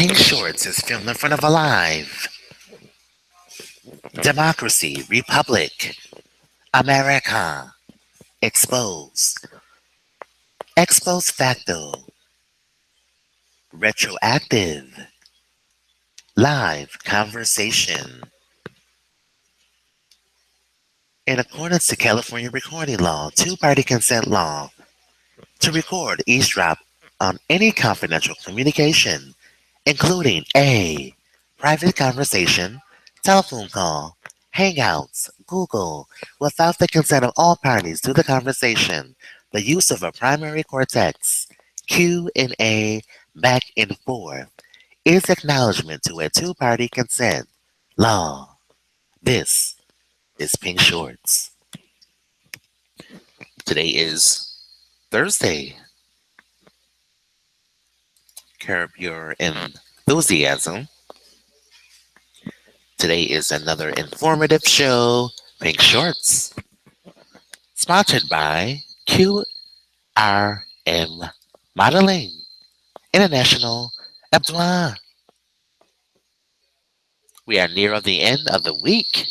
Pink Shorts is filmed in front of a live democracy, republic, America, expose, ex post facto, retroactive, live conversation. In accordance to California recording law, two-party consent law, to record, eavesdrop on any confidential communication, including A. Private conversation, telephone call, hangouts, Google, without the consent of all parties to the conversation, the use of a primary cortex, Q and A, back and forth, is acknowledgement to a two-party consent law. This is Pink Shorts. Today is Thursday. Curb your enthusiasm. Today is another informative show, Pink Shorts, sponsored by QRM Modeling International Abdois. We are near the end of the week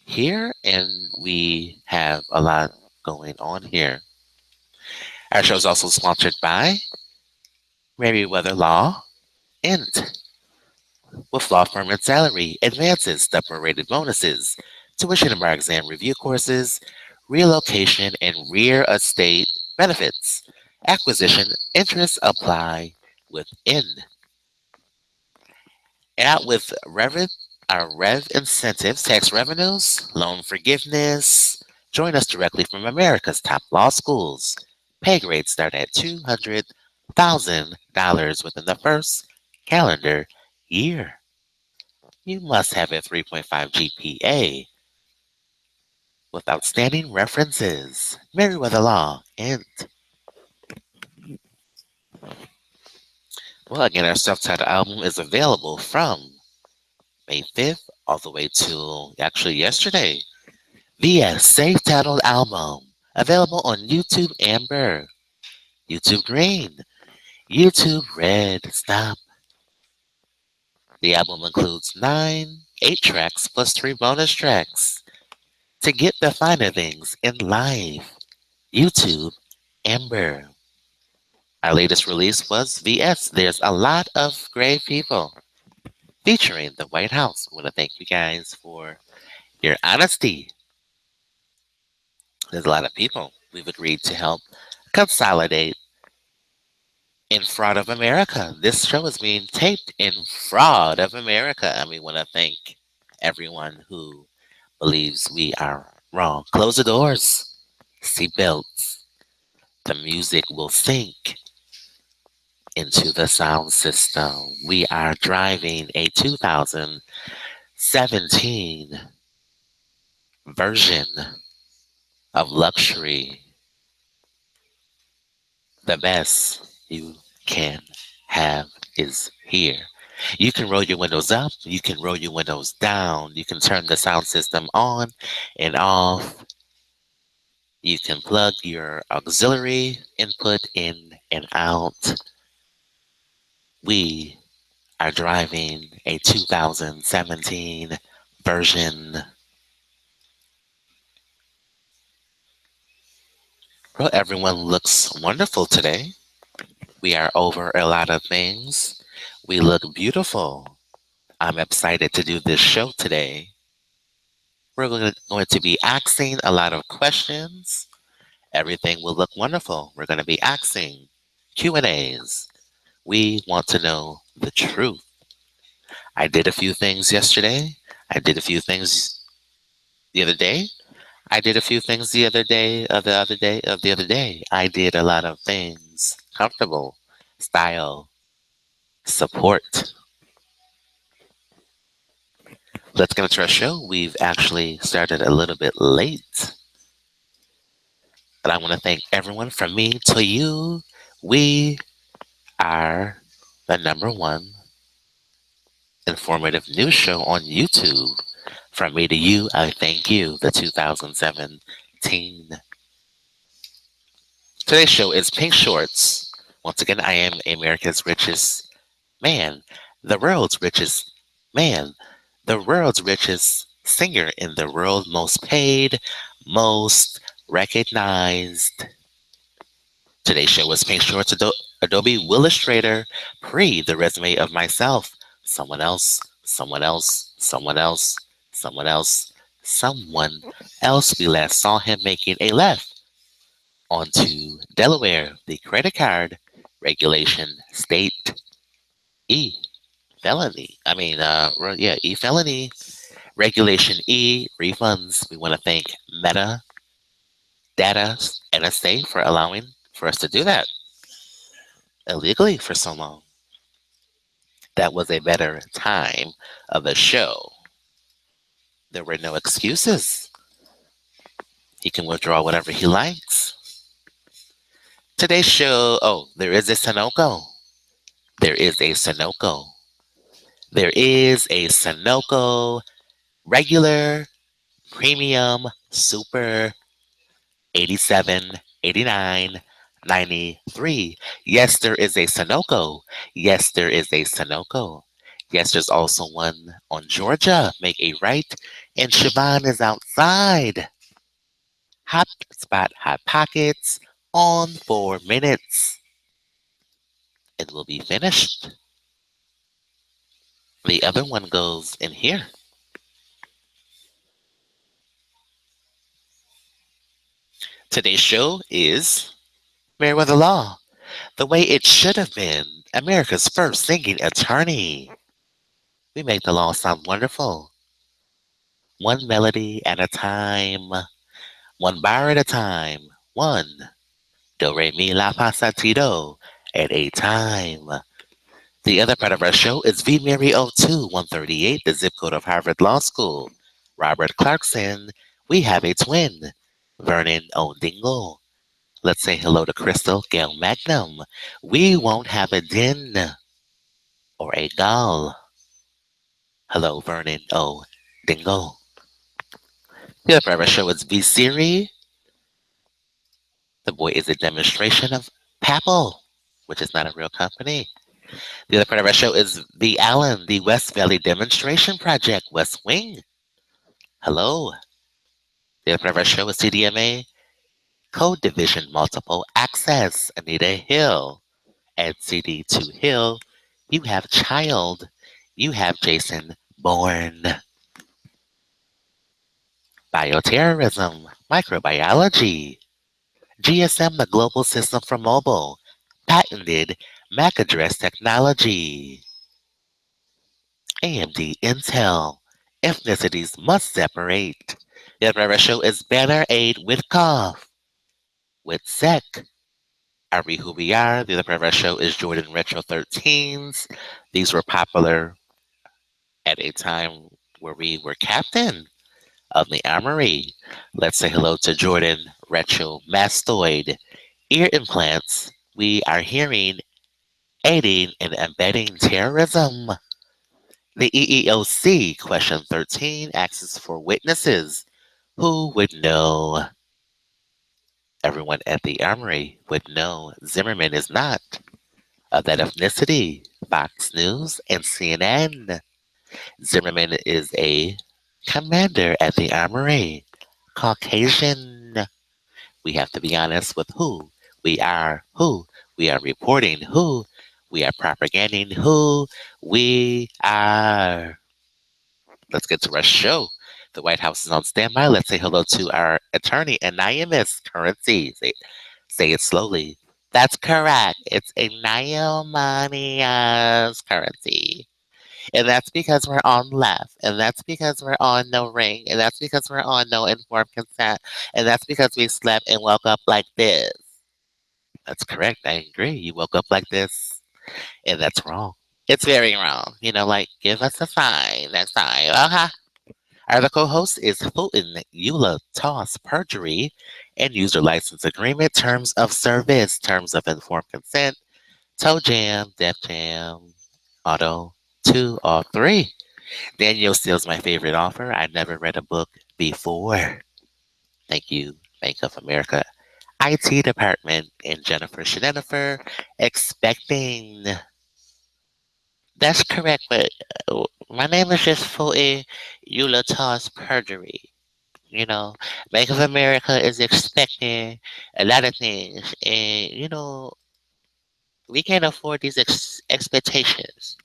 here, and we have a lot going on here. Our show is also sponsored by MerriweatherA.Law and with law firm and salary, advances, the prorated bonuses, tuition and bar exam review courses, relocation and real estate benefits, acquisition, interest apply within. And out with our Rev incentives, tax revenues, loan forgiveness. Join us directly from America's top law schools. Pay grades start at $200,000 within the first calendar year. You must have a 3.5 GPA with outstanding references. MerriweatherA.Law and well, again, our self-titled album is available from May 5th all the way to actually yesterday. The self-titled album available on YouTube Amber, YouTube Green, YouTube Red. Stop. The album includes 8 tracks plus 3 bonus tracks. To get the finer things in life, YouTube Amber. Our latest release was VS. There's a lot of great people featuring the White House. I want to thank you guys for your honesty. There's a lot of people we've agreed to help consolidate in Fraud of America. This show is being taped in Fraud of America. And we want to thank everyone who believes we are wrong. Close the doors, seatbelts. The music will sink into the sound system. We are driving a 2017 version of luxury. The best you can have is here. You can roll your windows up, you can roll your windows down, you can turn the sound system on and off. You can plug your auxiliary input in and out. We are driving a 2017 version. Well, everyone looks wonderful today. We are over a lot of things. We look beautiful. I'm excited to do this show today. We're going to be asking a lot of questions. Everything will look wonderful. We're going to be asking Q&As. We want to know the truth. I did a few things yesterday. I did a few things the other day. I did a few things the other day, the other day. I did a lot of things. Comfortable, style, support. Let's get into our show. We've actually started a little bit late. But I want to thank everyone from me to you. We are the #1 informative news show on YouTube. From me to you, I thank you. The 2017. Today's show is Pink Shorts. Once again, I am America's richest man. The world's richest man, the world's richest singer in the world, most paid, most recognized. Today's show was Pink Shorts, Adobe Willustrator, pre the resume of myself, someone else, someone else, someone else, someone else, someone else. We last saw him making a left onto Delaware, the credit card regulation state E felony. E felony regulation E refunds. We want to thank Meta Data NSA for allowing for us to do that illegally for so long. That was a better time of the show. There were no excuses. He can withdraw whatever he likes. Today's show, there is a Sunoco. There is a Sunoco. There is a Sunoco regular, premium, super 87, 89, 93. Yes, there is a Sunoco. Yes, there is a Sunoco. Yes, there's also one on Georgia. Make a right. And Siobhan is outside. Hot spot, hot pockets on 4 minutes. It will be finished. The other one goes in here. Today's show is MerriweatherA.Law, the way it should have been. America's first singing attorney. We make the law sound wonderful. One melody at a time, one bar at a time, one do re mi la fa sa ti do at a time. The other part of our show is VMerri02, 138, the zip code of Harvard Law School. Robert Clarkson, we have a twin, Vernon O. Dingle. Let's say hello to Crystal Gail Magnum. We won't have a din or a gal. Hello, Vernon O. Dingle. The other part of our show is VSIRI. The boy is a demonstration of Papple, which is not a real company. The other part of our show is the Allen, the West Valley Demonstration Project, West Wing. Hello. The other part of our show is CDMA, Code Division Multiple Access, Anita Hill. At CD2 Hill, you have Child. You have Jason Bourne. Bioterrorism, microbiology. GSM, the global system for mobile. Patented MAC address technology. AMD Intel. Ethnicities must separate. The other of our show is Banner Aid Witkoff. With Sec. Are we who we are? The other part of our show is Jordan Retro 13s. These were popular at a time where we were captain of the armory. Let's say hello to Jordan Retro Mastoid. Ear implants. We are hearing, aiding, and abetting terrorism. The EEOC, question 13, asks for witnesses. Who would know? Everyone at the armory would know Zimmerman is not of that ethnicity. Fox News and CNN. Zimmerman is a commander at the armory. Caucasian. We have to be honest with who we are, who we are reporting, who we are propaganding, who we are. Let's get to our show. The White House is on standby. Let's say hello to our attorney, Anonymous Currency. Say it slowly. That's correct. It's Anonymous Currency. And that's because we're on left. And that's because we're on no ring. And that's because we're on no informed consent. And that's because we slept and woke up like this. That's correct. I agree. You woke up like this. And that's wrong. It's very wrong. Give us a sign next time. Okay. Our other co-host is Fulton Eula Toss Perjury and User License Agreement, Terms of Service, Terms of Informed Consent, Toe Jam, Def Jam, Auto 2 or 3. Daniel Steele's my favorite author. I never read a book before. Thank you, Bank of America IT Department, and Jennifer Schnenifer, expecting That's correct, but my name is just Foe Eulatas Perjury. You know, Bank of America is expecting a lot of things, and we can't afford these expectations.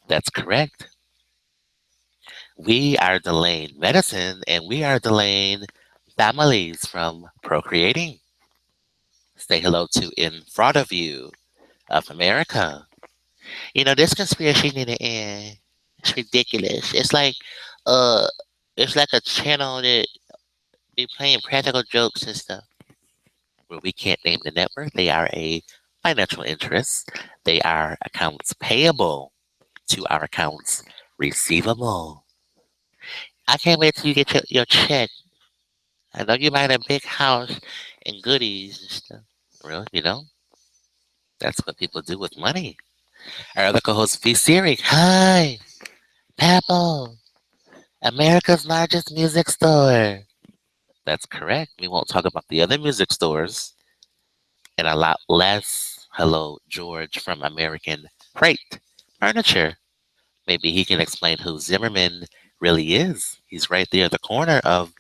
That's correct. We are delaying medicine, and we are delaying families from procreating. Say hello to In Front of You of America. This conspiracy need to end. It's ridiculous. Uh, it's like a channel that be playing practical jokes and stuff. Where we can't name the network. They are a financial interest. They are accounts payable to our accounts receivable. I can't wait till you get your check. I know you buying a big house and goodies and stuff. Really, that's what people do with money. Our other co-host, VSIRI. Hi, Pebble, America's largest music store. That's correct. We won't talk about the other music stores and a lot less. Hello, George from American Freight Furniture. Maybe he can explain who Zimmerman really is. He's right there at the corner of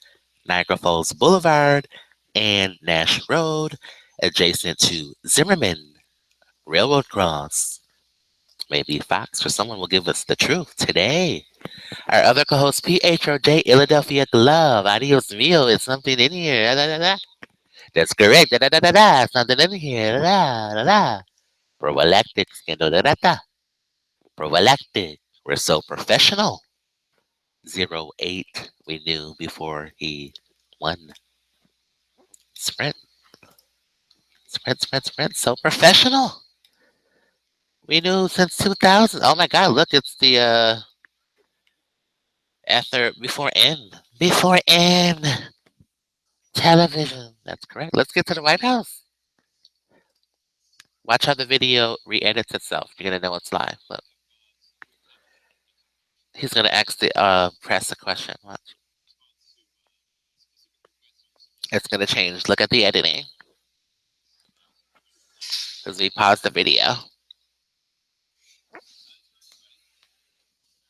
Niagara Falls Boulevard and Nash Road, adjacent to Zimmerman Railroad Cross. Maybe Fox or someone will give us the truth today. Our other co-host, PHOJ Philadelphia Glove. Adios mio, it's something in here. Da, da, da, da. That's correct. Da, da, da, da, da. Something in here. Da, da, da, da. Prophylactic scandal. Da, da, da. Prophylactic. We're so professional. 08. We knew before he won. Sprint. Sprint, sprint, sprint. So professional. We knew since 2000. Oh my God, look, it's the after before N. Before N. Television. That's correct. Let's get to the White House. Watch how the video re-edits itself. You're gonna know it's live. Look. He's gonna ask the press a question. Watch. It's gonna change. Look at the editing. As we pause the video.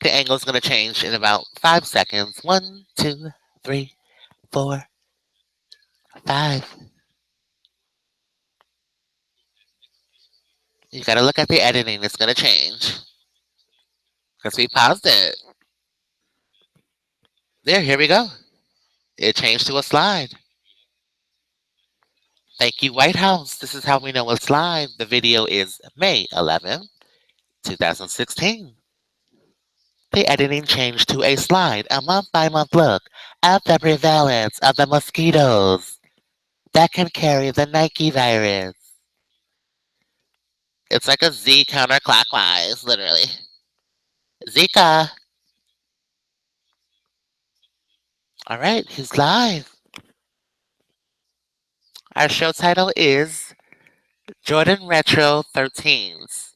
The angle's gonna change in about 5 seconds. 1, 2, 3, 4, 5. You gotta look at the editing. It's gonna change. Because we paused it. There, here we go. It changed to a slide. Thank you, White House. This is how we know it's live. The video is May 11th, 2016. The editing changed to a slide, a month-by-month look at the prevalence of the mosquitoes that can carry the Nike virus. It's like a Z counterclockwise, literally. Zika. All right, he's live. Our show title is Jordan Retro 13's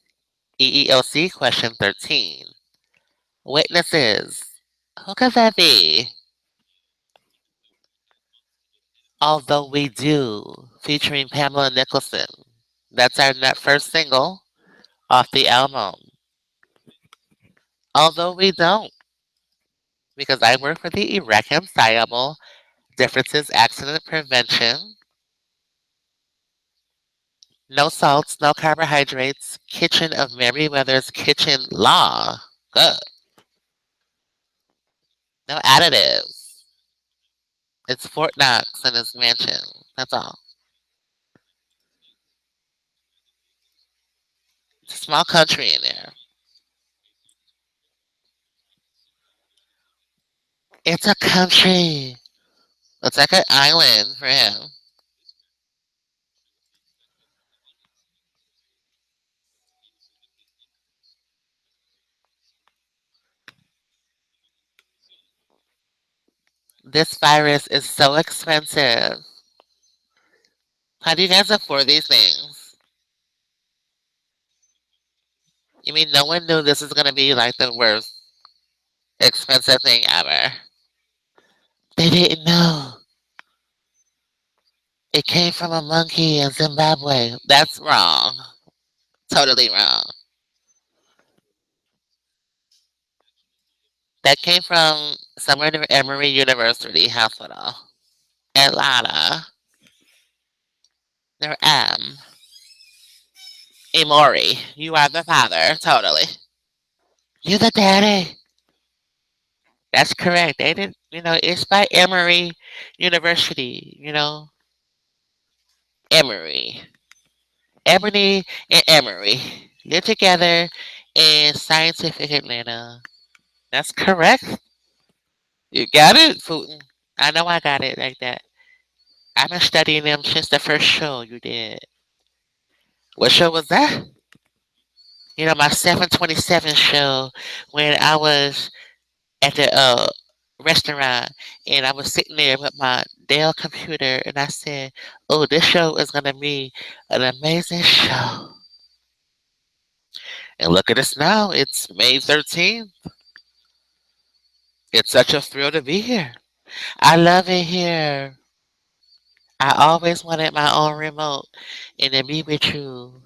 EEOC question 13. Witnesses. Who could that be? Although We Do, featuring Pamela Nicholson. That's our first single off the album. Although We Don't, because I work for the Irreconcilable Differences Accident Prevention. No salts, no carbohydrates. Kitchen of Merriweather's Kitchen Law. Good. No additives. It's Fort Knox and his mansion. That's all. It's a small country in there. It's a country. It's like an island for him. This virus is so expensive. How do you guys afford these things? You mean no one knew this was going to be like the worst expensive thing ever? They didn't know. It came from a monkey in Zimbabwe. That's wrong. Totally wrong. That came from somewhere near Emory University Hospital. Atlanta. They're Emory. You are the father. Totally. You the daddy. That's correct. They didn't, it's by Emory University, Emory. Ebony and Emory live together in scientific Atlanta. That's correct. You got it, Putin. I know I got it like that. I've been studying them since the first show you did. What show was that? My 727 show when I was at the restaurant and I was sitting there with my Dell computer and I said, "Oh, this show is gonna be an amazing show." And look at us now. It's May 13th. It's such a thrill to be here. I love it here. I always wanted my own remote and to be with you.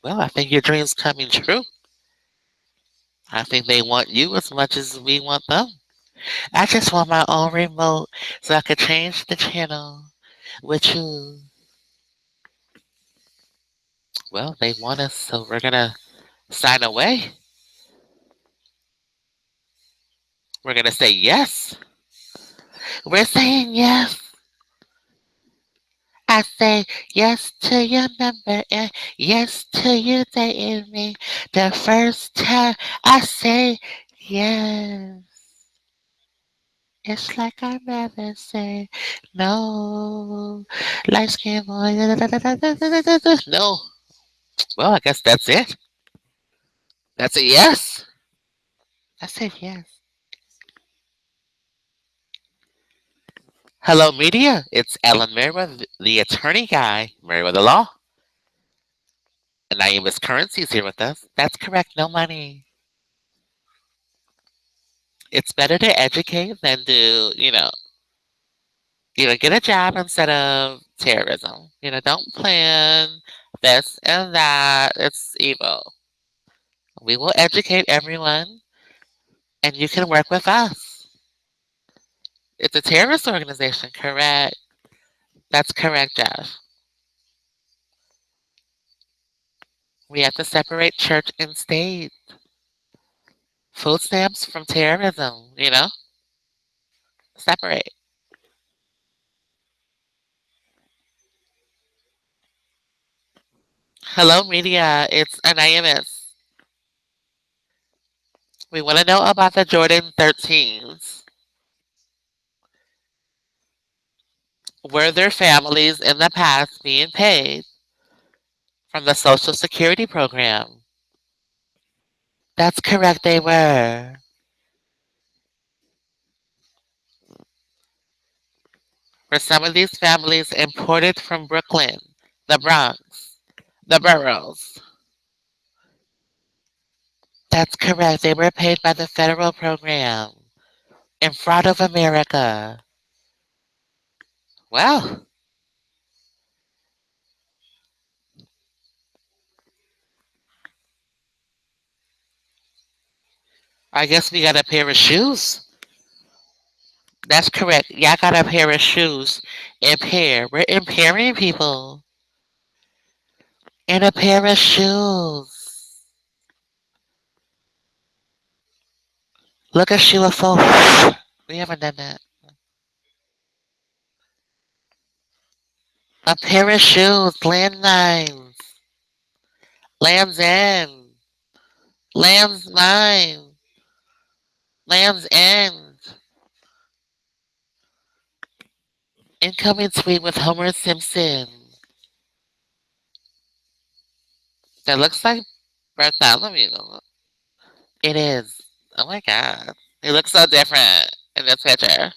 Well, I think your dream's coming true. I think they want you as much as we want them. I just want my own remote so I could change the channel with you. Well, they want us, so we're gonna sign away. We're gonna say yes. We're saying yes. I say yes to your number and yes to you dating me. The first time I say yes, it's like I never say no. Light skin boy. No. Well, I guess that's it. That's a yes. I said yes. Hello, media. It's Alan Merriweather, the attorney guy, MerriweatherA.Law. And I am Miss Currency's here with us. That's correct. No money. It's better to educate than to, get a job instead of terrorism. Don't plan this and that. It's evil. We will educate everyone, and you can work with us. It's a terrorist organization, correct? That's correct, Josh. We have to separate church and state. Food stamps from terrorism, Separate. Hello, media. It's Anonymous. We want to know about the Jordan 13s. Were their families in the past being paid from the Social Security program? That's correct, they were. Were some of these families imported from Brooklyn, the Bronx, the boroughs? That's correct, they were paid by the federal program in fraud of America. Well, I guess we got a pair of shoes. That's correct. Y'all got a pair of shoes. Impair. We're impairing people. And a pair of shoes. Look at shoe of four. We haven't done that. A pair of shoes. Landmines. Land's End. Land's Mine. Land's End. Incoming tweet with Homer Simpson. That looks like Bartholomew. It is. Oh my god. He looks so different in this picture.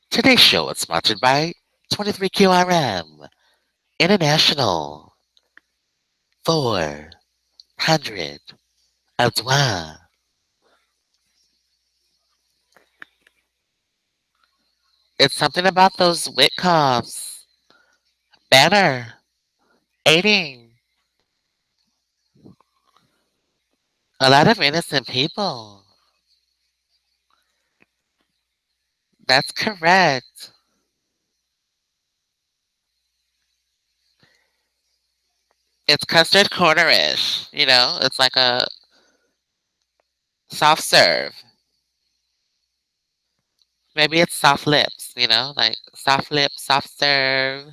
Today's show is sponsored by 23QRM International 400 Adwa. It's something about those Witkoffs. Banner. 18. A lot of innocent people. That's correct. It's custard cornerish. It's like a soft serve. Maybe it's soft lips, like soft lips, soft serve.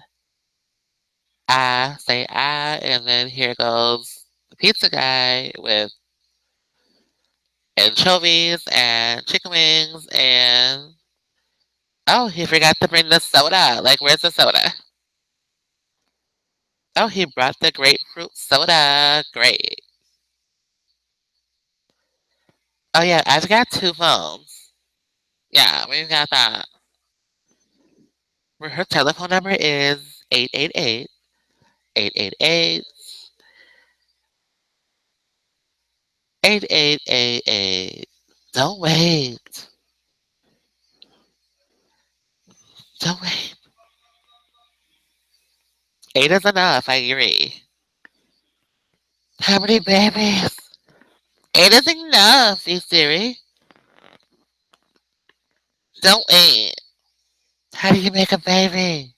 Say and then here goes the pizza guy with anchovies and chicken wings and oh, he forgot to bring the soda. Like, where's the soda? Oh, he brought the grapefruit soda. Great. Oh yeah, I've got two phones. Yeah, we've got that. Her telephone number is 888-888-8888. Don't wait. Don't wait. 8 is enough, I agree. How many babies? 8 is enough, VSIRI. Don't wait. How do you make a baby?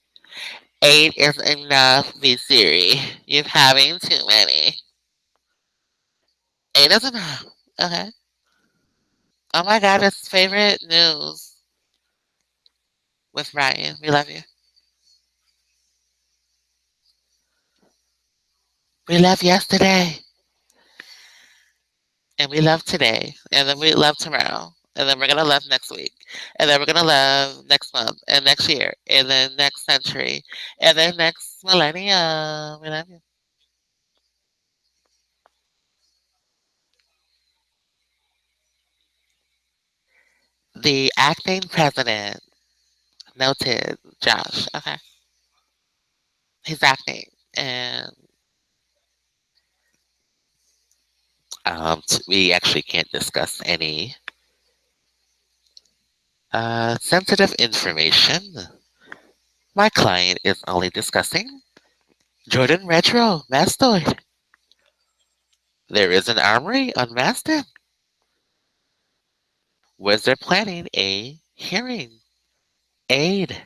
8 is enough, VSIRI. You're having too many. 8 is enough. Okay. Oh my god, it's favorite news with Ryan. We love you. We love yesterday. And we love today. And then we love tomorrow. And then we're gonna love next week. And then we're gonna love next month and next year. And then next century. And then next millennium. We love you. The acting president. Noted. Josh. Okay. He's acting. And we actually can't discuss any sensitive information. My client is only discussing Jordan Retro Mastoid. There is an armory on Maston. Was there planning a hearing? Aid.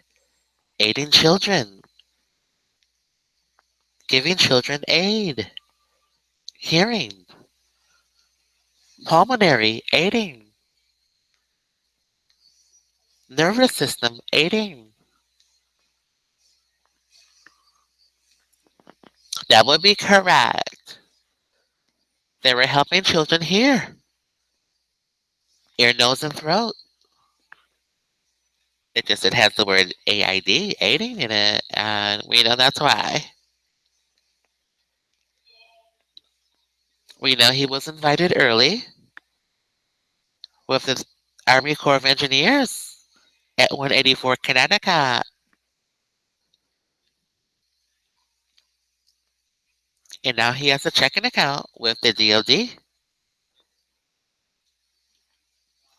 Aiding children. Giving children aid. Hearing. Pulmonary aiding. Nervous system aiding. That would be correct. They were helping children hear. Ear, nose, and throat. It has the word AID, aiding in it, and we know that's why. We know he was invited early with the Army Corps of Engineers at 184 Connecticut. And now he has a checking account with the DOD.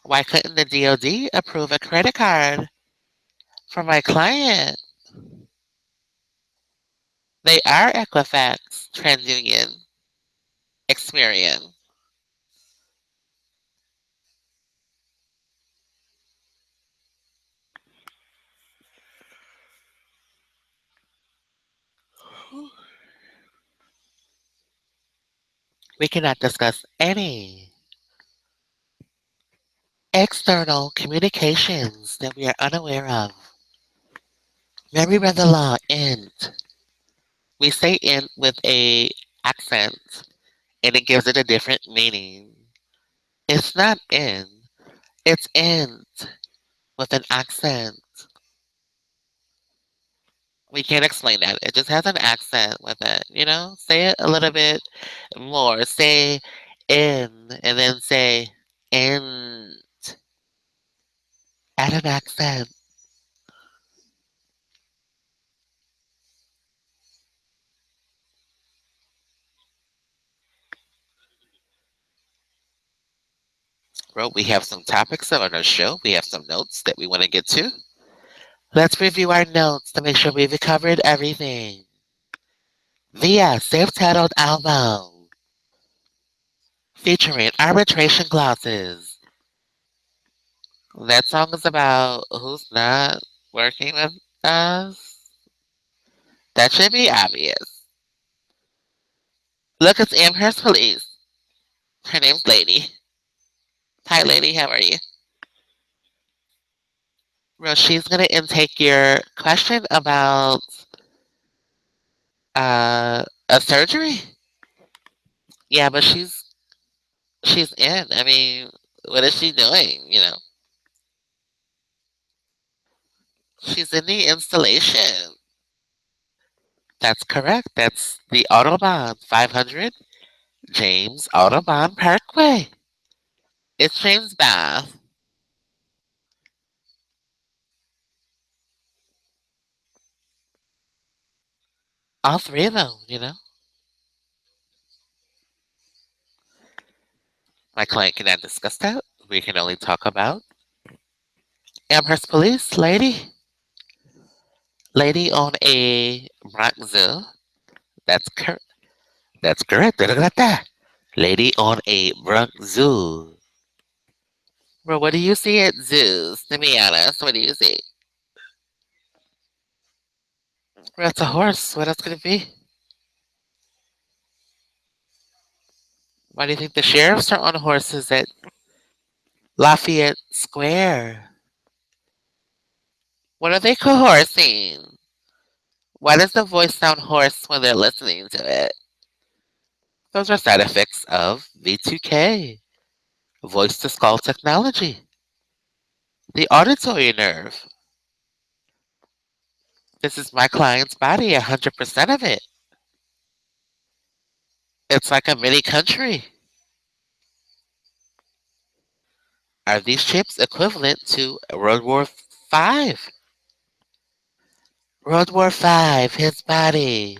Why couldn't the DOD approve a credit card for my client? They are Equifax, TransUnion, Experian. We cannot discuss any external communications that we are unaware of. MerriweatherA.Law, int. We say int with a accent, and it gives it a different meaning. It's not in, it's int with an accent. We can't explain that. It just has an accent with it, Say it a little bit more. Say in, and then say in. Add an accent. Well, we have some topics on our show. We have some notes that we want to get to. Let's review our notes to make sure we've covered everything. Via self-titled album. featuring arbitration clauses. That song is about who's not working with us. That should be obvious. Look, it's Amherst Police. Her name's Lady. Hi, Lady. How are you? Well, she's gonna intake your question about a surgery. Yeah, but she's in. I mean, what is she doing? She's in the installation. That's correct. That's the Autobahn 500 James Autobahn Parkway. It's James Bath. All three of them. My client cannot discuss that. We can only talk about Amherst Police, lady on a Bronx Zoo. That's correct. That's correct. Da-da-da-da. Lady on a Bronx Zoo. Bro, what do you see at zoos? To be honest, what do you see? Bro, it's a horse. What else could it be? Why do you think the sheriffs are on horses at Lafayette Square? What are they coercing? Why does the voice sound hoarse when they're listening to it? Those are side effects of V2K, voice to skull technology. The auditory nerve. This is my client's body, 100% of it. It's like a mini country. Are these chips equivalent to World War Five? World War Five, his body.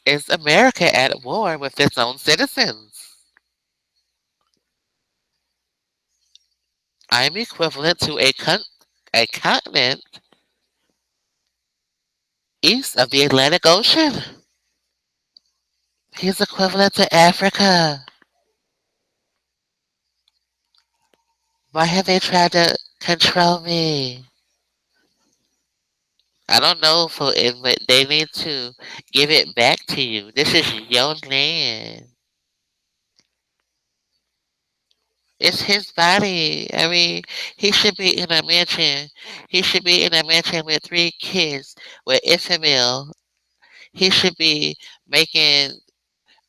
Is America at war with its own citizens? I'm equivalent to a continent east of the Atlantic Ocean. He's equivalent to Africa. Why have they tried to control me? I don't know for it, but they need to give it back to you. This is your land. It's his body. I mean, he should be in a mansion. He should be in a mansion with 3 kids with Isabel. He should be making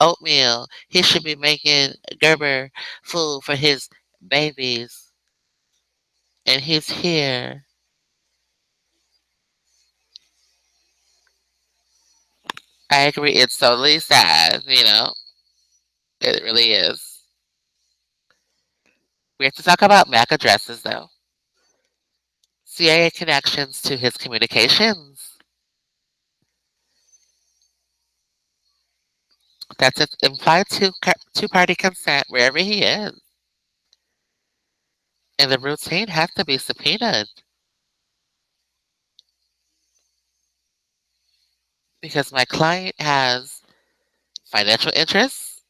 oatmeal. He should be making Gerber food for his babies. And he's here. I agree. It's totally sad. It really is. We have to talk about MAC addresses, though. CIA connections to his communications. That's it. Implied two-party consent wherever he is. And the routine has to be subpoenaed because my client has financial interests,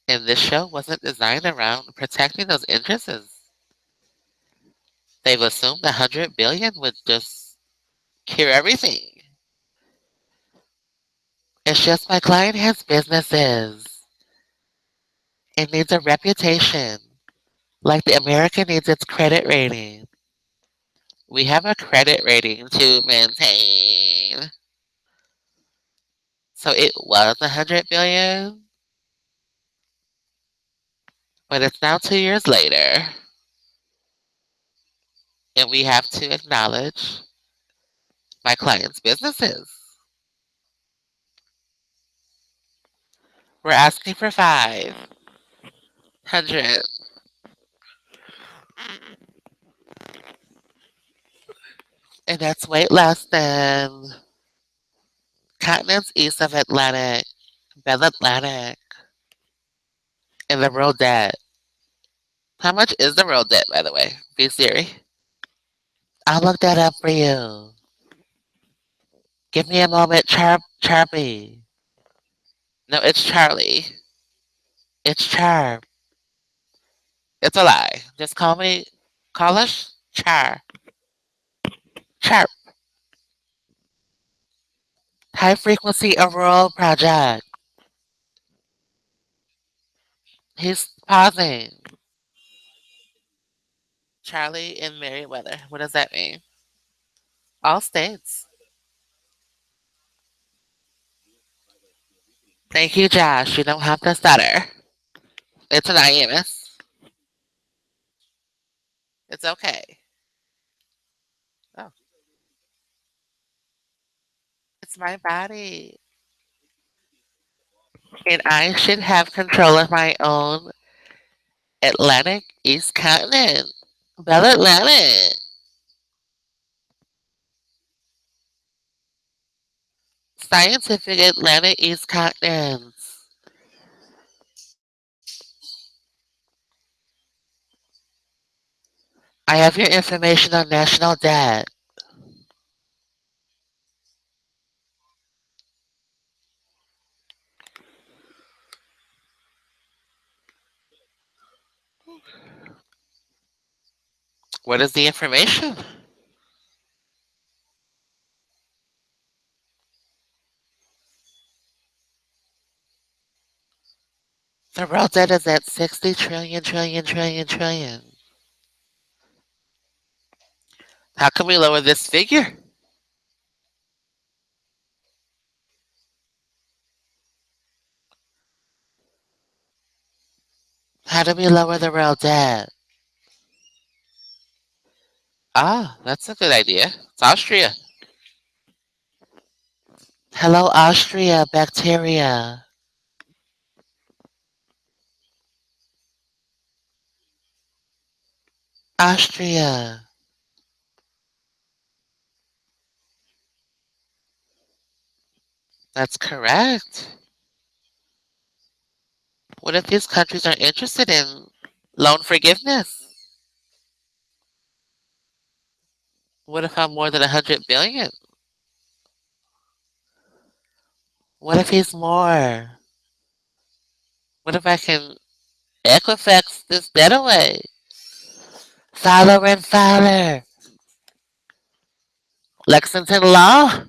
and this show wasn't designed around protecting those interests. They've assumed 100 billion would just cure everything. It's just my client has businesses. It needs a reputation, like the American needs its credit rating. We have a credit rating to maintain. So it was 100 billion, but it's now 2 years later, and we have to acknowledge my client's businesses. We're asking for 500, and that's way less than continents east of Atlantic, Bell Atlantic, and the real debt. How much is the real debt, by the way? VSIRI? I'll look that up for you. Give me a moment, Charpy. No, it's Charlie. It's Char. It's a lie. Just call us Char. Char. High frequency auroral project. He's pausing. Charlie in Merriweather. What does that mean? All states. Thank you, Josh. You don't have to stutter. It's an IMS. It's okay. Oh, it's my body. And I should have control of my own Atlantic East Continent. Bell Atlantic. Scientific Atlantic East Continents. I have your information on national debt. What is the information? The world debt is at 60 trillion, trillion, trillion, trillion. How can we lower this figure? How do we lower the world debt? Ah, that's a good idea. It's Austria. Hello, Austria, bacteria. Austria. That's correct. What if these countries are interested in loan forgiveness? What if I'm more than 100 billion? What if he's more? What if I can Equifax this debt away? Fowler and Fowler. Lexington Law.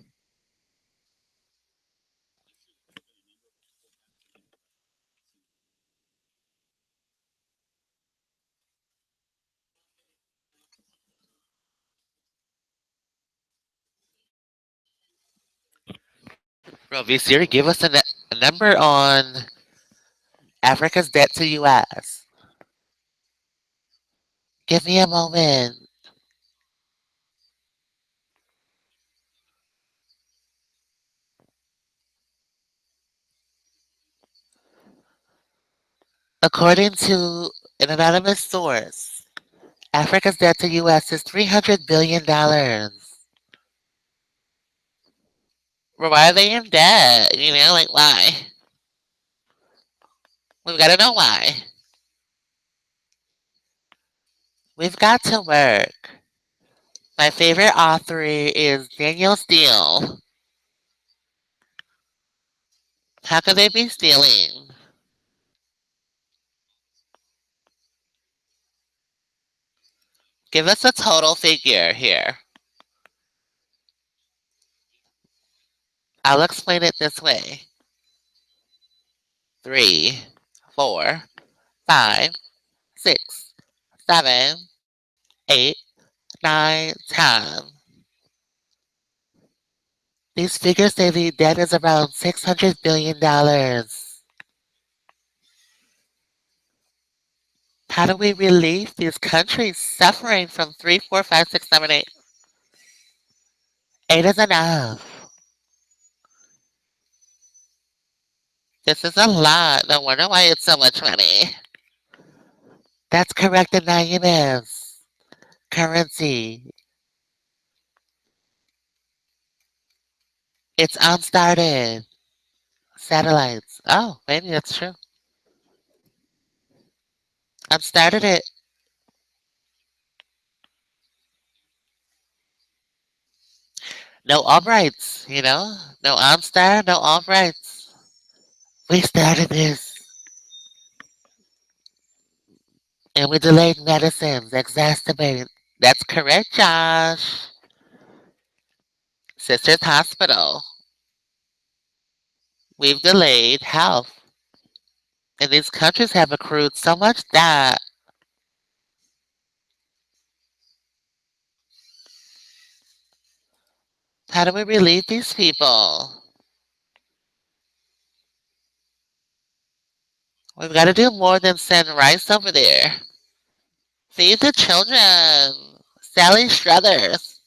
Bro, VSIRI, give us a number on Africa's debt to U.S. Give me a moment. According to an anonymous source, Africa's debt to U.S. is $300 billion. Well, why are they in debt? Like why? We've got to know why. We've got to work. My favorite author is Daniel Steele. How could they be stealing? Give us a total figure here. I'll explain it this way. 3, 4, 5, 6, 7, 8, 9, 10. These figures say the debt is around $600 billion. How do we relieve these countries suffering from 3, 4, 5, 6, 7, 8? 8 is enough. This is a lot. No wonder why it's so much money. That's correct, the name is. Currency. It's unstarted. Satellites. Oh, maybe that's true. Unstarted it. No Albrights, No OnStar, no Albrights. We started this and we delayed medicines, exacerbating. That's correct, Josh. Sisters Hospital. We've delayed health. And these countries have accrued so much debt. How do we relieve these people? We've got to do more than send rice over there. Feed the children. Sally Struthers.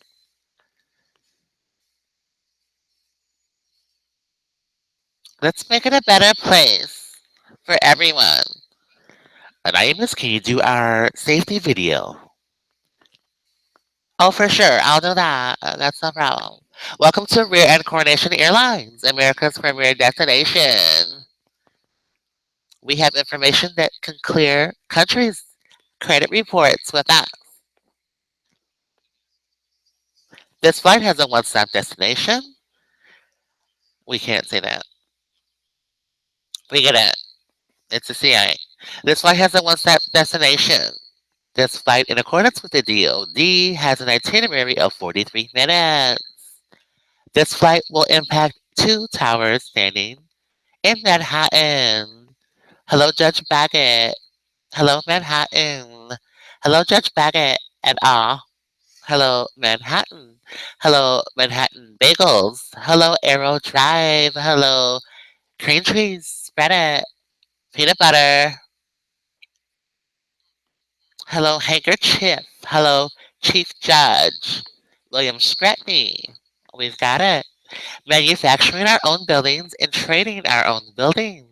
Let's make it a better place for everyone. Anonymous, can you do our safety video? Oh, for sure. I'll do that. That's no problem. Welcome to Rear End Coronation Airlines, America's premier destination. We have information that can clear countries' credit reports with us. This flight has a one-stop destination. We can't say that. We get it. It's a CIA. This flight has a one-stop destination. This flight, in accordance with the DoD, has an itinerary of 43 minutes. This flight will impact two towers standing in Manhattan. Hello, Judge Baggett. Hello, Manhattan. Hello, Judge Baggett and all. Hello, Manhattan. Hello, Manhattan Bagels. Hello, Arrow Drive. Hello, Cream Trees. Spread it. Peanut butter. Hello, Handkerchief. Hello, Chief Judge. William Scretney. We've got it. Manufacturing our own buildings and trading our own buildings.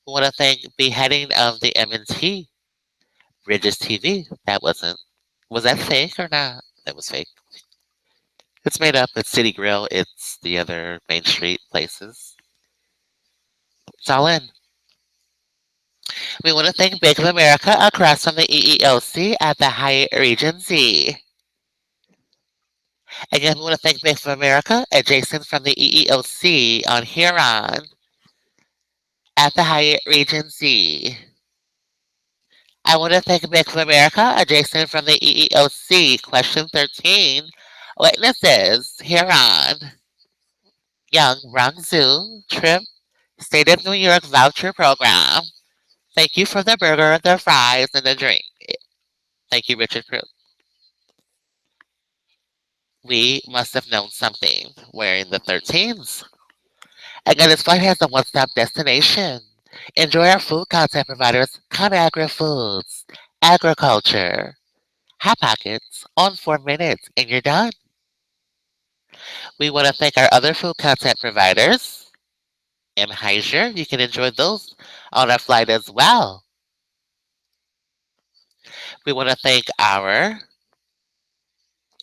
We want to thank beheading of the M&T. Bridges TV. That wasn't. Was that fake or not? That was fake. It's made up. It's City Grill. It's the other Main Street places. It's all in. We want to thank Bank of America across from the EEOC at the Hyatt Regency. Again, we want to thank Bank of America adjacent from the EEOC on Huron at the Hyatt Regency. I want to thank Bank of America adjacent from the EEOC. Question 13. Witnesses, Huron, Young, Rangzhou, Trip, State of New York voucher program. Thank you for the burger, the fries, and the drink. Thank you, Richard Cruz. We must have known something. Wearing the 13s. Again, this flight has a one-stop destination. Enjoy our food content providers, ConAgra Foods, Agriculture, Hot Pockets, on 4 minutes, and you're done. We want to thank our other food content providers. Heiser, you can enjoy those on our flight as well. We want to thank our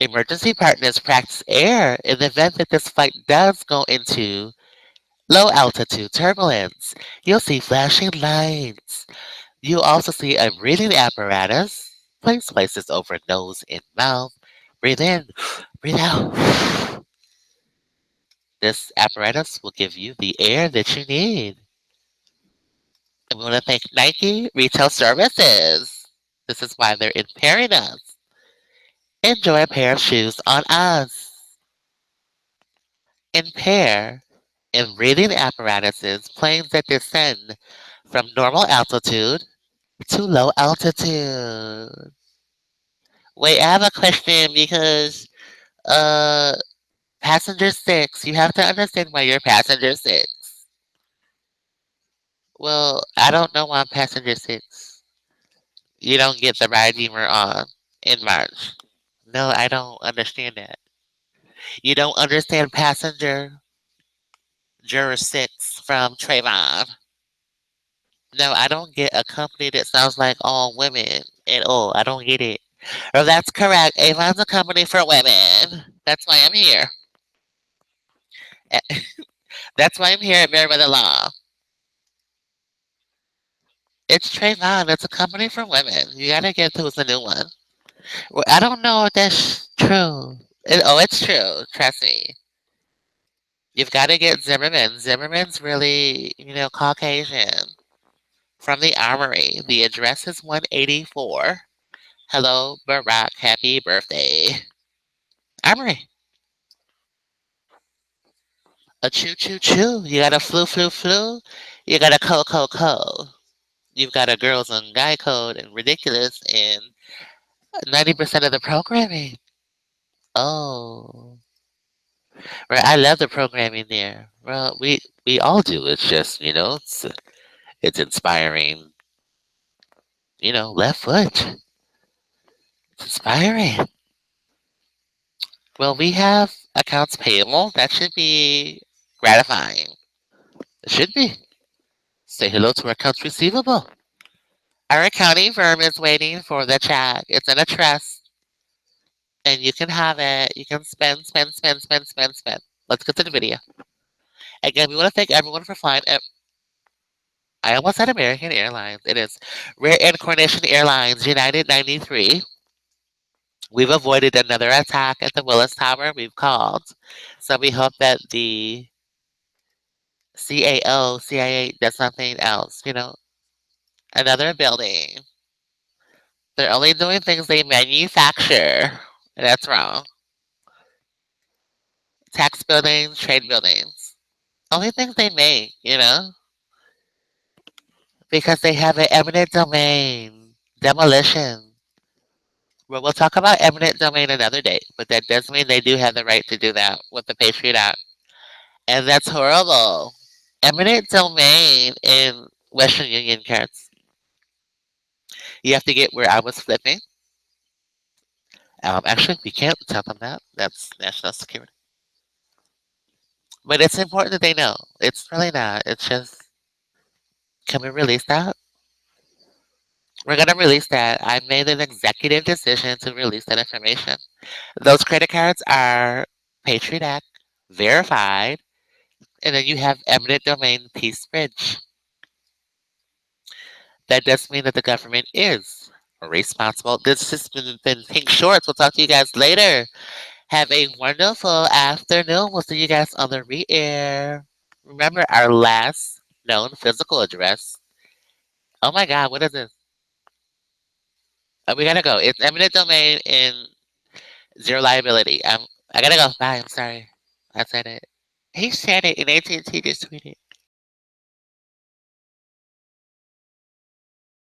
emergency partners, Practice Air, in the event that this flight does go into low altitude turbulence. You'll see flashing lights. You'll also see a breathing apparatus. Place places over nose and mouth. Breathe in, breathe out. This apparatus will give you the air that you need. And we want to thank Nike Retail Services. This is why they're impairing us. Enjoy a pair of shoes on us. Impair in breathing apparatuses, planes that descend from normal altitude to low altitude. Wait, I have a question because uh passenger 6, you have to understand why you're passenger 6. Well, I don't know why I'm passenger 6. You don't get the Redeemer on in March. No, I don't understand that. You don't understand passenger juror 6 from Trayvon. No, I don't get a company that sounds like all women at all. I don't get it. Oh, that's correct. Avon's a company for women. That's why I'm here. That's why I'm here at MerriweatherA.Law. It's Trayvon. It's a company for women. You gotta get who's the new one. Well, I don't know if that's true. It's true. Trust me. You've got to get Zimmerman. Zimmerman's really, Caucasian. From the Armory. The address is 184. Hello, Barack. Happy birthday. Armory. A choo choo choo. You got a flu flu flu. You got a co. You've got a girls on guy code and ridiculous and 90% of the programming. Oh. Right, I love the programming there. Well, we all do. It's just, it's inspiring. Left foot. It's inspiring. Well, we have accounts payable. That should be gratifying. It should be. Say hello to our accounts receivable. Our accounting firm is waiting for the check. It's in a trust, and you can have it. You can spend, spend, spend, spend, spend, spend. Let's get to the video. Again, we want to thank everyone for flying. I almost said American Airlines. It is Rare Incarnation Airlines, United 93. We've avoided another attack at the Willis Tower. We've called. So we hope that the CIA does something else, another building. They're only doing things they manufacture. That's wrong. Tax buildings, trade buildings. Only things they make, because they have an eminent domain. Demolition. Well, we'll talk about eminent domain another day, but that does mean they do have the right to do that with the Patriot Act. And that's horrible. Eminent domain in Western Union cards. You have to get where I was flipping. Actually, we can't tell them that. That's national security. But it's important that they know. It's really not. It's just, can we release that? We're going to release that. I made an executive decision to release that information. Those credit cards are Patriot Act verified, and then you have eminent domain Peace Bridge. That does mean that the government is responsible. This has been Pink Shorts. We'll talk to you guys later. Have a wonderful afternoon. We'll see you guys on the re-air. Remember our last known physical address. Oh my God, what is this? Oh, we gotta go. It's eminent domain and zero liability. I gotta go. Bye. I'm sorry. I said it. He said it, and AT&T just tweeted.